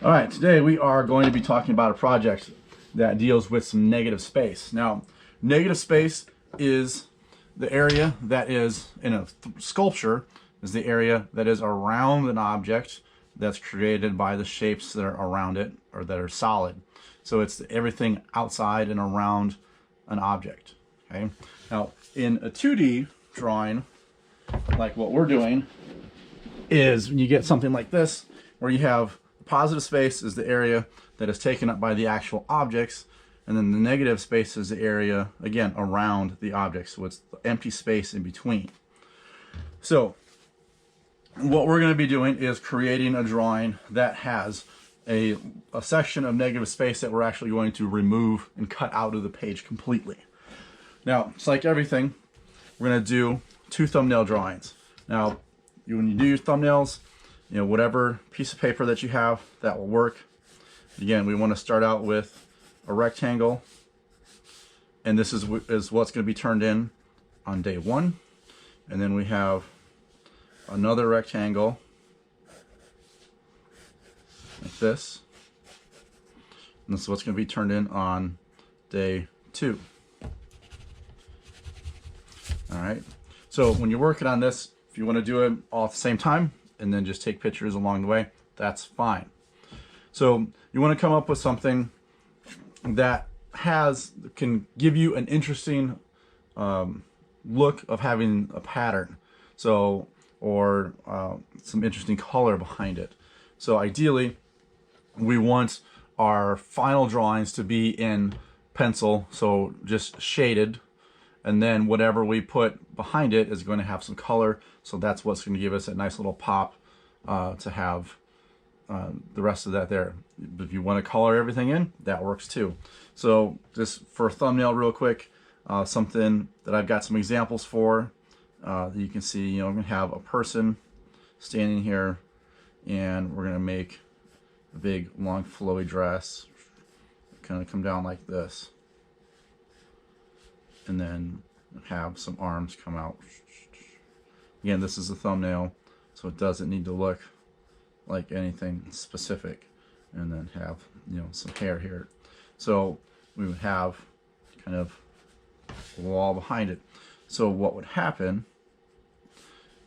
All right, today we are going to be talking about a project that deals with some negative space. Now, negative space is the area that is in a sculpture, is the area that is around an object that's created by the shapes that are around it or that are solid. So it's everything outside and around an object. Okay. Now, in a 2D drawing, like what we're doing, is when you get something like this, where you have positive space is the area that is taken up by the actual objects, and then the negative space is the area, again, around the objects. So it's the empty space in between. So what we're going to be doing is creating a drawing that has a section of negative space that we're actually going to remove and cut out of the page completely. Now, it's like everything, we're going to do 2 thumbnail drawings. Now, when you do your thumbnails, you know, whatever piece of paper that you have, that will work. Again, we want to start out with a rectangle, and this is what's going to be turned in on day 1. And then we have another rectangle like this, and this is what's going to be turned in on day 2. All right, so when you're working on this, if you want to do it all at the same time and then just take pictures along the way, that's fine. So you want to come up with something that can give you an interesting look of having a pattern, so or some interesting color behind it. So ideally, we want our final drawings to be in pencil, so just shaded, and then whatever we put behind it is going to have some color. So that's what's going to give us a nice little pop to have the rest of that there. If you want to color everything in, that works too. So just for a thumbnail real quick, something that I've got some examples for, you can see, you know, I'm going to have a person standing here, and we're going to make a big long flowy dress kind of come down like this, and then have some arms come out. Again, this is a thumbnail, so it doesn't need to look like anything specific. And then have, you know, some hair here. So we would have kind of a wall behind it. So what would happen,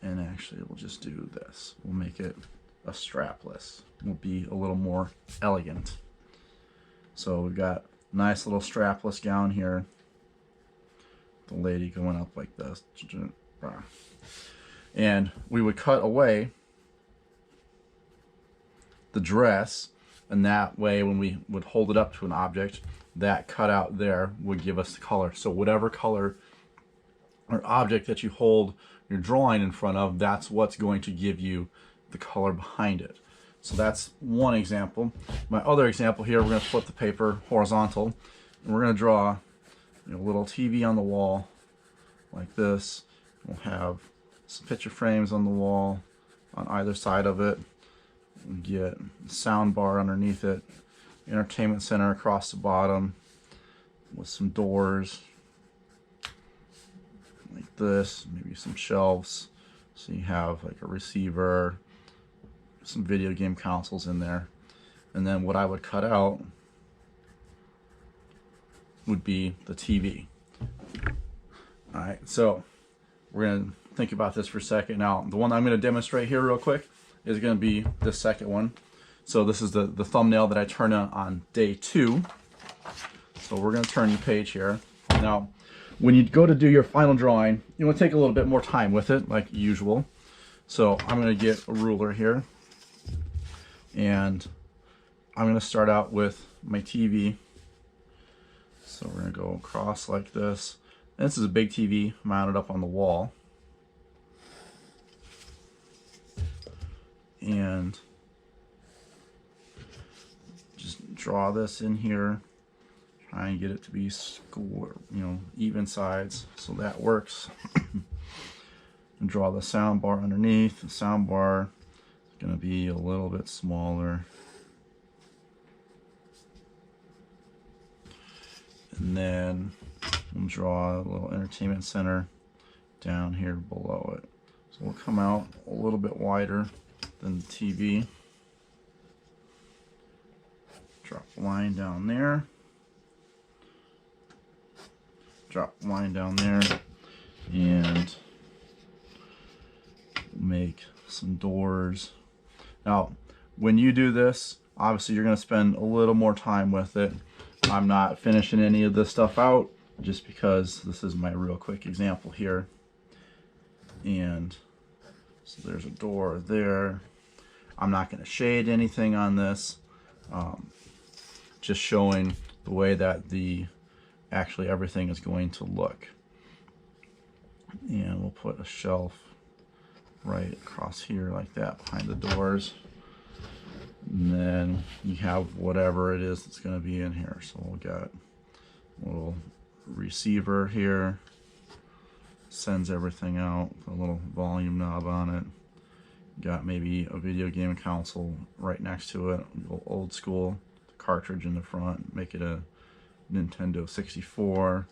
and actually we'll just do this, we'll make it a strapless. We'll be a little more elegant. So we've got a nice little strapless gown here, the lady going up like this, and we would cut away the dress, and that way when we would hold it up to an object, that cutout there would give us the color. So whatever color or object that you hold your drawing in front of, that's what's going to give you the color behind it. So that's one example. My other example here, we're going to flip the paper horizontal, and we're going to draw, you know, a little TV on the wall like this. We'll have some picture frames on the wall on either side of it. We'll get a sound bar underneath it, entertainment center across the bottom with some doors like this, maybe some shelves, so you have like a receiver, some video game consoles in there. And then what I would cut out would be the TV. All right, so we're going to think about this for a second. Now, the one I'm going to demonstrate here real quick is going to be the second one. So this is the thumbnail that I turned on day 2. So we're going to turn the page here. Now, when you go to do your final drawing, you want to take a little bit more time with it, like usual. So I'm going to get a ruler here, and I'm going to start out with my TV. So we're going to go across like this. And this is a big TV mounted up on the wall. And just draw this in here. Try and get it to be square, you know, even sides, so that works. And draw the sound bar underneath. The sound bar is going to be a little bit smaller. And then we'll draw a little entertainment center down here below it. So we'll come out a little bit wider than the TV. a line down there. Drop a line down there, and make some doors. Now, when you do this, obviously you're going to spend a little more time with it. I'm not finishing any of this stuff out just because this is my real quick example here. And so there's a door there. I'm not going to shade anything on this. Just showing the way that actually everything is going to look. And we'll put a shelf right across here like that behind the doors. And then you have whatever it is that's going to be in here. So we'll got a little receiver here, sends everything out, a little volume knob on it. Got maybe a video game console right next to it, old school, cartridge in the front, make it a Nintendo 64.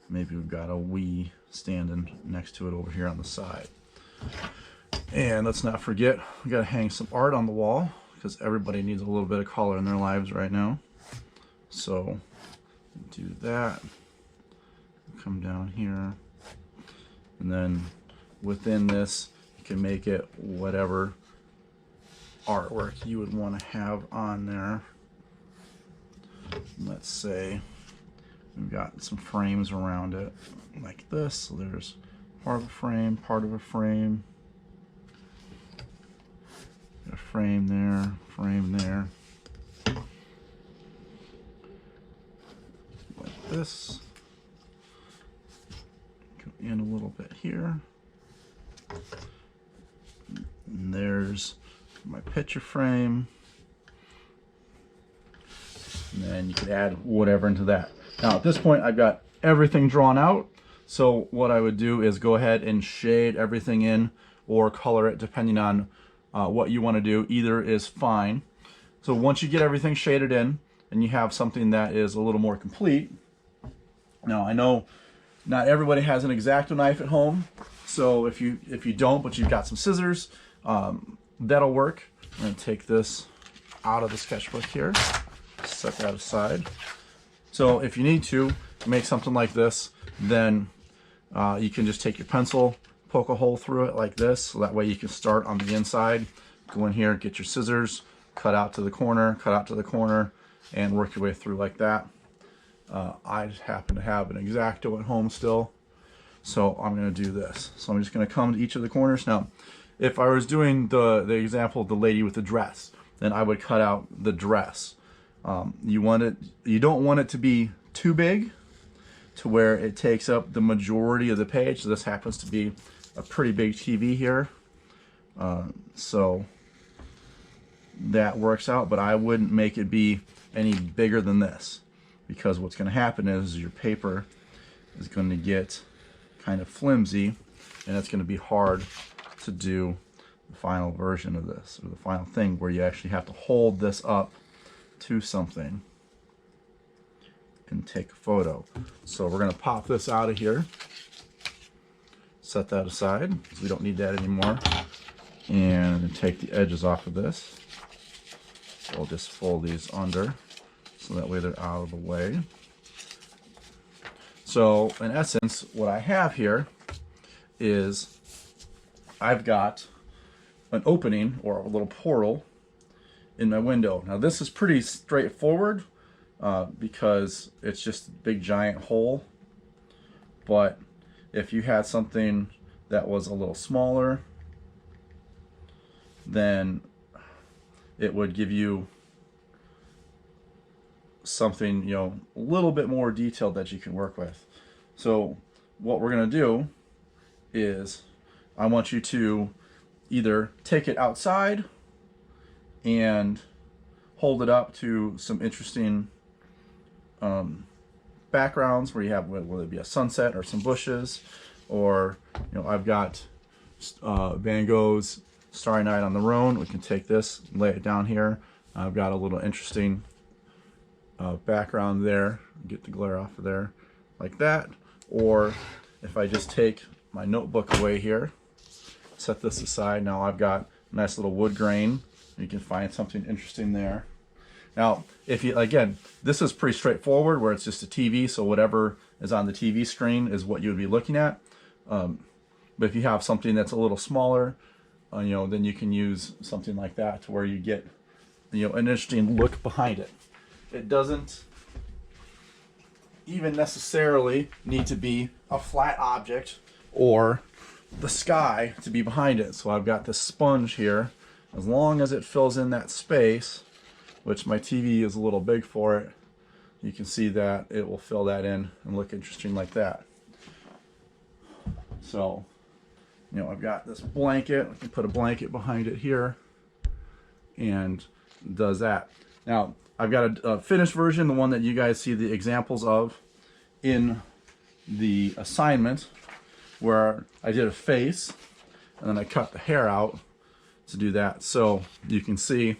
Maybe we've got a Wii standing next to it over here on the side. And let's not forget, we gotta hang some art on the wall because everybody needs a little bit of color in their lives right now. So do that. Come down here, and then within this you can make it whatever artwork you would want to have on there. Let's say we've got some frames around it like this. So there's part of a frame, part of a frame, got a frame there, frame there, like this. Go in a little bit here. And there's my picture frame. And then you could add whatever into that. Now at this point I've got everything drawn out. So what I would do is go ahead and shade everything in or color it depending on what you want to do. Either is fine. So once you get everything shaded in and you have something that is a little more complete. Now I know not everybody has an X-Acto knife at home. So if you don't, but you've got some scissors, that'll work. I'm going to take this out of the sketchbook here. Set that aside. So if you need to make something like this, then you can just take your pencil, poke a hole through it like this, so that way you can start on the inside, go in here, get your scissors, cut out to the corner, and work your way through like that. I just happen to have an X-Acto at home still, so I'm going to do this. So I'm just going to come to each of the corners. Now, if I was doing the example of the lady with the dress, then I would cut out the dress. You don't want it to be too big to where it takes up the majority of the page. So this happens to be a pretty big TV here, so that works out, but I wouldn't make it be any bigger than this, because what's going to happen is your paper is going to get kind of flimsy, and it's going to be hard to do the final version of this, or the final thing where you actually have to hold this up to something and take a photo. So we're going to pop this out of here, set that aside because we don't need that anymore, and take the edges off of this. We'll just fold these under so that way they're out of the way. So in essence, what I have here is I've got an opening or a little portal in my window. Now this is pretty straightforward because it's just a big giant hole, but if you had something that was a little smaller, then it would give you something, you know, a little bit more detailed that you can work with. So what we're going to do is I want you to either take it outside and hold it up to some interesting backgrounds where you have, whether it be a sunset or some bushes, or, you know, I've got Van Gogh's Starry Night on the Rhone. We can take this, lay it down here. I've got a little interesting background there, get the glare off of there like that. Or if I just take my notebook away here, set this aside, now I've got a nice little wood grain. You can find something interesting there. Now, if you, again, this is pretty straightforward where it's just a TV, so whatever is on the TV screen is what you would be looking at. But if you have something that's a little smaller, you know, then you can use something like that to where you get, you know, an interesting look behind it. It doesn't even necessarily need to be a flat object or the sky to be behind it. So I've got this sponge here. As long as it fills in that space, which my TV is a little big for it, you can see that it will fill that in and look interesting like that. So, you know, I've got this blanket. I can put a blanket behind it here and does that. Now, I've got a finished version, the one that you guys see the examples of in the assignment, where I did a face and then I cut the hair out to do that. So you can see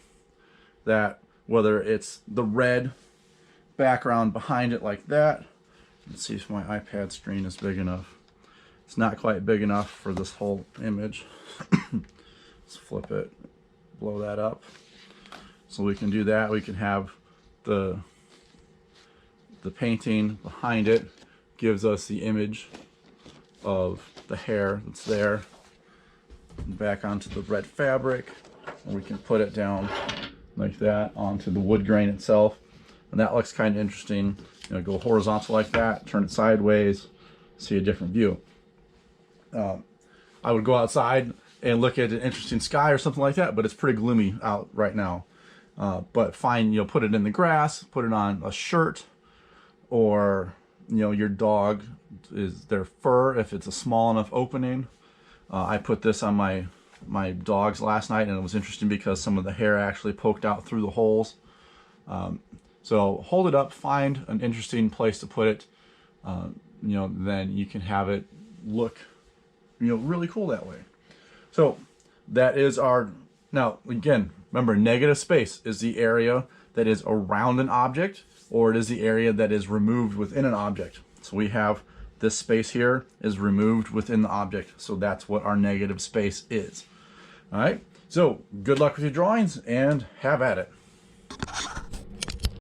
that whether it's the red background behind it like that, let's see if my iPad screen is big enough. It's not quite big enough for this whole image. Let's flip it, blow that up. So we can do that. We can have the painting behind it gives us the image of the hair that's there, back onto the red fabric, and we can put it down like that onto the wood grain itself, and that looks kind of interesting. You know, go horizontal like that, turn it sideways, see a different view. I would go outside and look at an interesting sky or something like that, but it's pretty gloomy out right now. But fine, you know, put it in the grass, put it on a shirt, or, you know, your dog is their fur if it's a small enough opening. I put this on my dogs last night, and it was interesting because some of the hair actually poked out through the holes. So hold it up, find an interesting place to put it, you know, then you can have it look, you know, really cool that way. So that is our, now again, remember, negative space is the area that is around an object, or it is the area that is removed within an object. So we have this space here is removed within the object. So that's what our negative space is. All right. So good luck with your drawings and have at it.